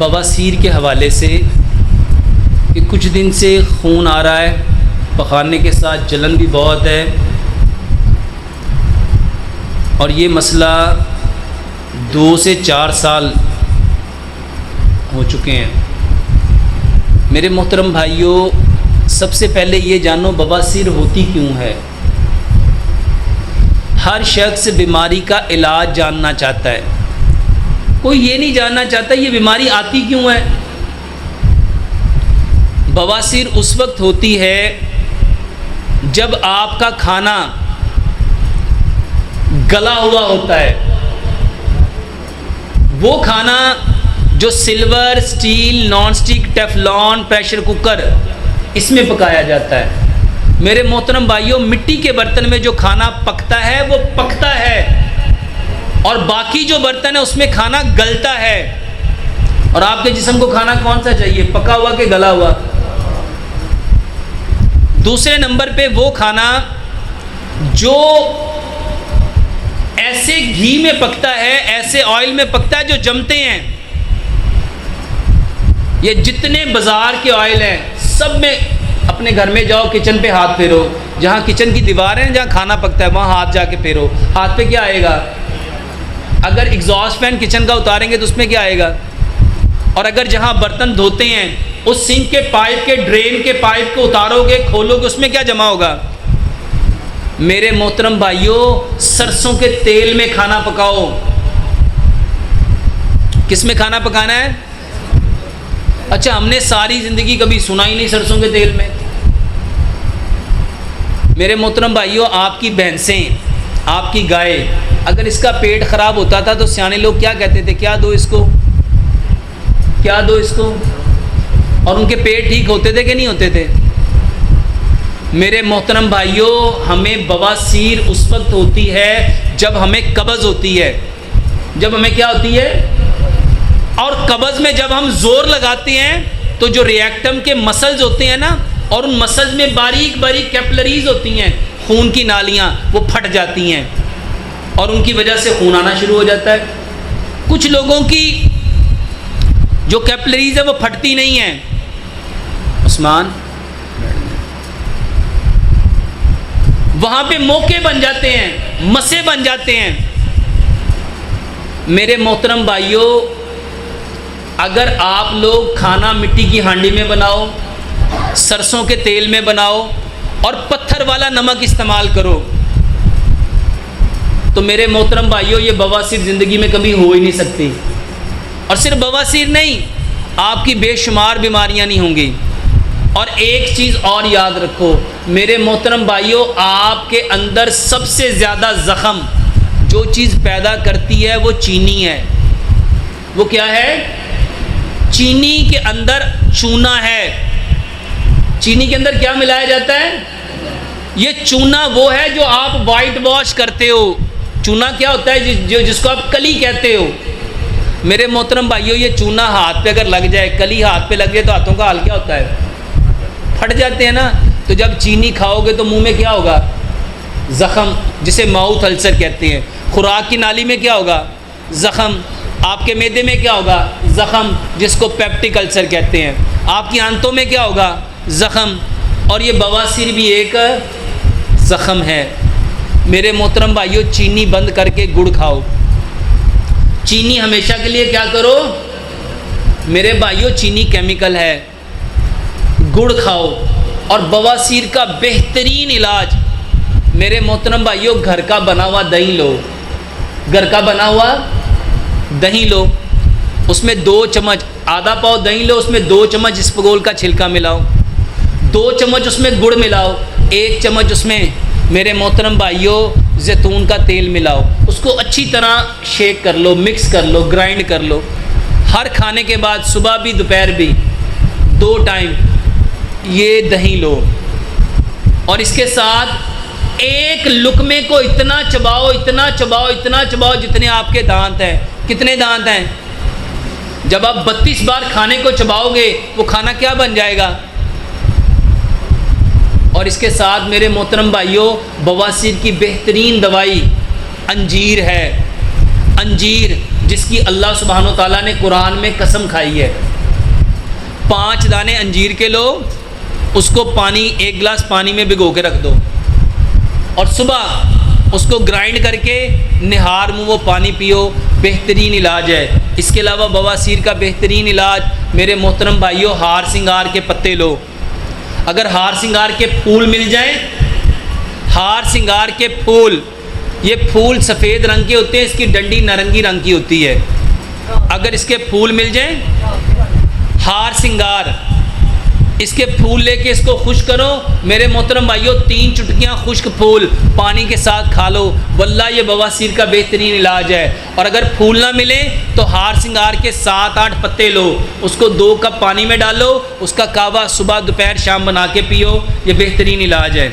बवासीर के हवाले से कि कुछ दिन से खून आ रहा है, पखाने के साथ जलन भी बहुत है, और ये मसला 2 से 4 साल हो चुके हैं। मेरे मोहतरम भाइयों, सबसे पहले ये जानो बवासीर होती क्यों है। हर शख्स बीमारी का इलाज जानना चाहता है, कोई ये नहीं जानना चाहता ये बीमारी आती क्यों है। बवासीर उस वक्त होती है जब आपका खाना गला हुआ होता है। वो खाना जो silver, steel, non stick, Teflon, pressure cooker इसमें पकाया जाता है। मेरे मोहतरम भाइयों, मिट्टी के बर्तन में जो खाना पकता है वो पकता है, और बाकी जो बर्तन है उसमें खाना गलता है। और आपके जिस्म को खाना कौन सा चाहिए, पका हुआ कि गला हुआ। दूसरे नंबर पे वो खाना जो ऐसे घी में पकता है, ऐसे ऑयल में पकता है जो जमते हैं। ये जितने बाजार के ऑयल हैं सब में, अपने घर में जाओ, किचन पे हाथ फेरो, जहाँ किचन की दीवार है, जहाँ खाना पकता है वहाँ हाथ जाके फेरो, हाथ पे क्या आएगा। अगर एग्जॉस्ट फैन किचन का उतारेंगे तो उसमें क्या आएगा। और अगर जहाँ बर्तन धोते हैं उस सिंक के पाइप के, ड्रेन के पाइप को उतारोगे, खोलोगे, उसमें क्या जमा होगा। मेरे मोहतरम भाइयों, सरसों के तेल में खाना पकाओ। किस में खाना पकाना है। अच्छा, हमने सारी ज़िंदगी कभी सुना ही नहीं सरसों के तेल में। मेरे मोहतरम भाइयों, आपकी भैंसें, आपकी गाय, अगर इसका पेट ख़राब होता था तो सियाने लोग क्या कहते थे, क्या दो इसको, क्या दो इसको, और उनके पेट ठीक होते थे कि नहीं होते थे। मेरे मोहतरम भाइयों, हमें बवासीर उस वक्त होती है जब हमें कब्ज़ होती है। जब हमें क्या होती है, और कब्ज़ में जब हम ज़ोर लगाते हैं तो जो रिएक्टम के मसल्स होते हैं ना, और उन मसल्स में बारीक बारीक कैपिलरीज होती हैं, खून की नालियाँ, वो फट जाती हैं और उनकी वजह से खून आना शुरू हो जाता है। कुछ लोगों की जो कैपिलरीज है वो फटती नहीं हैं। उस्मान, वहाँ पे मोके बन जाते हैं, मसे बन जाते हैं। मेरे मोहतरम भाइयों, अगर आप लोग खाना मिट्टी की हांडी में बनाओ, सरसों के तेल में बनाओ और पत्थर वाला नमक इस्तेमाल करो, तो मेरे मोहतरम भाइयों, ये बवासीर ज़िंदगी में कभी हो ही नहीं सकती। और सिर्फ बवासीर नहीं, आपकी बेशुमार बीमारियां नहीं होंगी। और एक चीज़ और याद रखो मेरे मोहतरम भाइयों, आपके अंदर सबसे ज़्यादा ज़ख़म जो चीज़ पैदा करती है वो चीनी है। वो क्या है। चीनी के अंदर चूना है। चीनी के अंदर क्या मिलाया जाता है। ये चूना वो है जो आप वाइट वॉश करते हो। चूना क्या होता है, जिसको आप कली कहते हो। मेरे मोहतरम भाइयों, ये चूना हाथ पे अगर लग जाए, कली हाथ पे लग जाए, तो हाथों का हाल क्या होता है, फट जाते हैं ना। तो जब चीनी खाओगे तो मुंह में क्या होगा, ज़ख़म, जिसे माउथ अल्सर कहते हैं। खुराक की नाली में क्या होगा, ज़ख़म। आपके मैदे में क्या होगा, ज़ख़म, जिसको पेप्टिक अल्सर कहते हैं। आपकी आंतों में क्या होगा, ज़ख़म। और ये बवासीर भी एक ज़ख़म है। मेरे मोहतरम भाइयों, चीनी बंद करके गुड़ खाओ। चीनी हमेशा के लिए क्या करो मेरे भाइयों, चीनी केमिकल है। गुड़ खाओ। और बवासीर का बेहतरीन इलाज मेरे मोहतरम भाइयों, घर का बना हुआ दही लो। घर का बना हुआ दही लो, उसमें 2 चम्मच, आधा पाव दही लो, उसमें 2 चम्मच इसबगोल का छिलका मिलाओ, 2 चम्मच उसमें गुड़ मिलाओ, 1 चम्मच उसमें मेरे मोहतरम भाइयों जैतून का तेल मिलाओ। उसको अच्छी तरह शेक कर लो, मिक्स कर लो, ग्राइंड कर लो। हर खाने के बाद, सुबह भी दोपहर भी, 2 टाइम ये दही लो। और इसके साथ एक लुकमे को इतना चबाओ, इतना चबाओ, इतना चबाओ जितने आपके दांत हैं। कितने दांत हैं। जब आप 32 बार खाने को चबाओगे वो खाना क्या बन जाएगा। और इसके साथ मेरे मोहतरम भाइयों, बवासीर की बेहतरीन दवाई अंजीर है। अंजीर जिसकी अल्लाह सुब्हानो ताला ने कुरान में कसम खाई है। 5 दाने अंजीर के लो, उसको पानी, 1 गिलास पानी में भिगो के रख दो और सुबह उसको ग्राइंड करके निहार मुँह वो पानी पियो, बेहतरीन इलाज है। इसके अलावा बवासीर का बेहतरीन इलाज मेरे मोहतरम भाइयों, हार सिंगार के पत्ते लो। अगर हार सिंगार के फूल मिल जाएं, हार सिंगार के फूल, ये फूल सफ़ेद रंग के होते हैं, इसकी डंडी नारंगी रंग की होती है। अगर इसके फूल मिल जाएं, हार सिंगार, इसके फूल लेके इसको खुश करो मेरे मोहतरम भाइयों, 3 चुटकियाँ खुश्क फूल पानी के साथ खा लो, वल्लाह ये बवासीर का बेहतरीन इलाज है। और अगर फूल ना मिले तो हार सिंगार के 7-8 पत्ते लो, उसको 2 कप पानी में डालो, उसका कावा सुबह दोपहर शाम बना के पियो, ये बेहतरीन इलाज है।